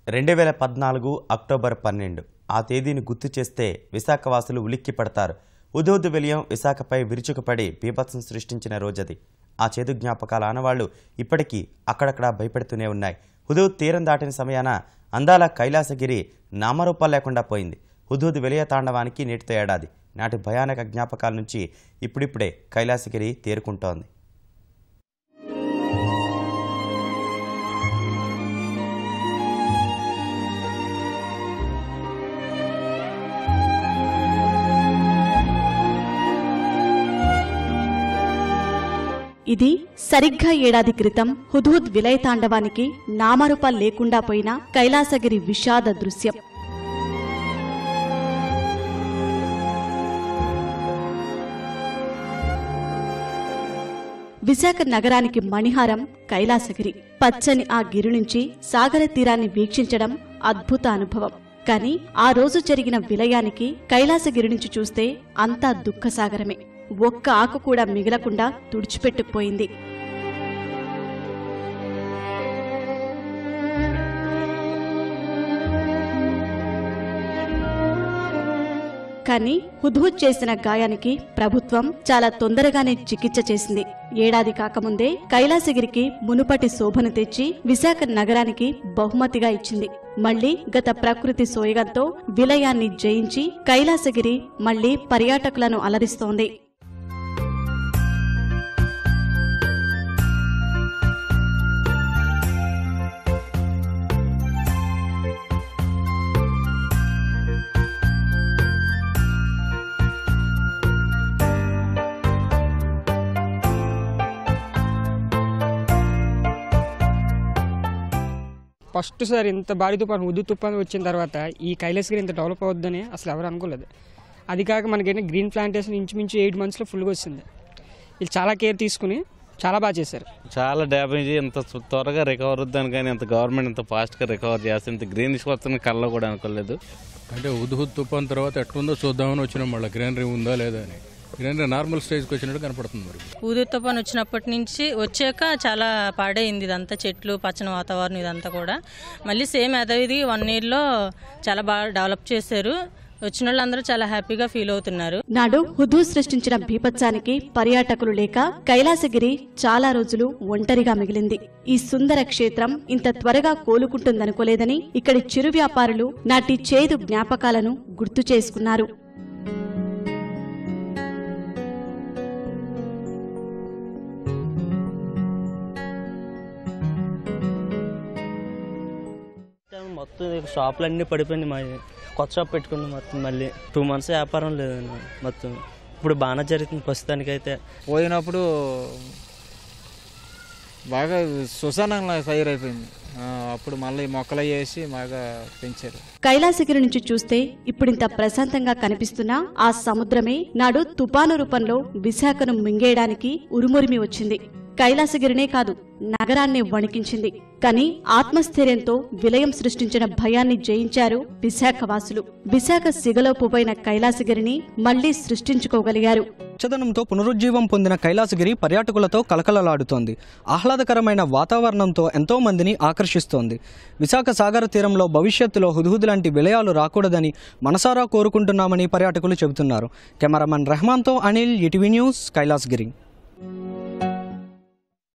2014 October 12 ఆ తేదీని గుర్తు చేస్తే విశాఖవాసులు ఉలిక్కి పడతారు. హుదూద్ విలయం విశాఖపై విరుచుకుపడి బీభత్సం సృష్టించిన రోజది. ఆ చేదు జ్ఞాపకాల ఆనవాళ్లు ఇప్పటికీ అక్కడక్కడ భయపెడుతూనే ఉన్నాయి. హుదూద్ తీరం దాటిన సమయాన అందాల కైలాసగిరి నామరూపాలు లేకుండా పోయింది. హుదూద్ విలయ తాండవానికి నేటితో ఏడాది. నాటి భయానక జ్ఞాపకాల నుంచి ఇప్పుడిప్పుడే కైలాసగిరి తేరుకుంటోంది. ఇది సరిగ్గా ఏడాది క్రితం హుదూద్ విలయ తాండవానికి నామరూపాలు లేకుండా పోయిన కైలాసగిరి విషాద దృశ్యం. విశాఖ నగరానికి మణిహారం కైలాసగిరి. పచ్చని ఆ గిరి నుంచి సాగర తీరాన్ని వీక్షించడం అద్భుత అనుభవం. కానీ ఆ రోజు జరిగిన విలయానికి కైలాసగిరి నుంచి చూస్తే అంతా దుఃఖసాగరమే. ఒక్క ఆకు కూడా మిగలకుండా తుడిచిపెట్టుకుపోయింది. కానీ హుదూద్ చేసిన గాయానికి ప్రభుత్వం చాలా తొందరగానే చికిత్స చేసింది. ఏడాది కాకముందే కైలాసగిరికి మునుపటి శోభను తెచ్చి విశాఖ నగరానికి బహుమతిగా ఇచ్చింది. మళ్లీ గత ప్రకృతి సోయగంతో విలయాన్ని జయించి కైలాసగిరి మళ్లీ పర్యాటకులను అలరిస్తోంది. ఫస్ట్ సార్ ఇంత భారీ తుఫాను హుదూద్ తుఫాను వచ్చిన తర్వాత ఈ కైలాసగిరి ఇంత డెవలప్ అవుద్దని అసలు ఎవరు అనుకోలేదు. అది కాక మనకైనా గ్రీన్ ప్లాంటేషన్ ఇంచుమించు 8 monthsలో ఫుల్గా వచ్చింది. వీళ్ళు చాలా కేర్ తీసుకుని చాలా బాగా చేశారు. చాలా డ్యామేజ్ ఇంత త్వరగా రికవర్ అవుద్దని కానీ ఇంత గవర్నమెంట్ ఇంత ఫాస్ట్గా రికవర్ చేస్తే ఇంత గ్రీనిష్ వస్తుంది కళ్ళలో కూడా అనుకోలేదు. అంటే హుదూద్ తుఫాన్ తర్వాత ఎట్లుందో చూద్దామని వచ్చినాం. మళ్ళీ గ్రీనరీ ఉందా లేదా అని. గ్రీనరీ నార్మల్ స్టేజ్కి వచ్చినట్టు కనపడుతుంది. మరి హుదూద్ తుఫాన్ వచ్చినప్పటి నుంచి వచ్చాక చాలా పాడైంది ఇదంతా, చెట్లు పచ్చని వాతావరణం ఇదంతా కూడా. మళ్ళీ సేమ్ యథావిధి 1 yearలో చాలా బాగా డెవలప్ చేశారు. వచ్చిన వాళ్ళందరూ చాలా హ్యాపీగా ఫీల్ అవుతున్నారు. నాడు హుదూద్ సృష్టించిన బీభత్సానికి పర్యాటకులు లేక కైలాసగిరి చాలా రోజులు ఒంటరిగా మిగిలింది. ఈ సుందర క్షేత్రం ఇంత త్వరగా కోలుకుంటుందనుకోలేదని ఇక్కడి చిరు వ్యాపారులు నాటి చేదు జ్ఞాపకాలను గుర్తు చేసుకున్నారు. మొత్తం షాపులన్నీ పడిపోయింది. మా కొత్త షాప్ పెట్టుకున్నాం. మొత్తం మళ్ళీ 2 months వ్యాపారం లేదండి. మొత్తం ఇప్పుడు బాగానే జరుగుతుంది ప్రస్తుతానికైతే. పోయినప్పుడు బాగా శ్మశానంగా తయారైపోయింది. అప్పుడు మళ్ళీ మొక్కలు వేసి బాగా పెంచారు. కైలాసగిరి నుంచి చూస్తే ఇప్పుడింత ప్రశాంతంగా కనిపిస్తున్నా ఆ సముద్రమే నాడు తుపాను రూపంలో విశాఖను మింగేయడానికి ఉరుమురిమి వచ్చింది. కైలాసగిరినే కాదు, నగరాన్ని వణికించింది. కానీ ఆత్మస్థైర్యంతో విలయం సృష్టించిన భయాన్ని జయించారు విశాఖవాసులు. విశాఖ సిగలోపుపోయిన కైలాసగిరిని మళ్లీ సృష్టించుకోగలిగారు. చదనంతో పునరుజ్జీవం పొందిన కైలాసగిరి పర్యాటకులతో కలకలలాడుతోంది. ఆహ్లాదకరమైన వాతావరణంతో ఎంతో మందిని ఆకర్షిస్తోంది. విశాఖ సాగర తీరంలో భవిష్యత్తులో హుదూద్ లాంటి విలయాలు రాకూడదని మనసారా కోరుకుంటున్నామని పర్యాటకులు చెబుతున్నారు. కెమెరామన్ రెహమాన్తో అనిల్, ఈటీవీ న్యూస్, కైలాసగిరి.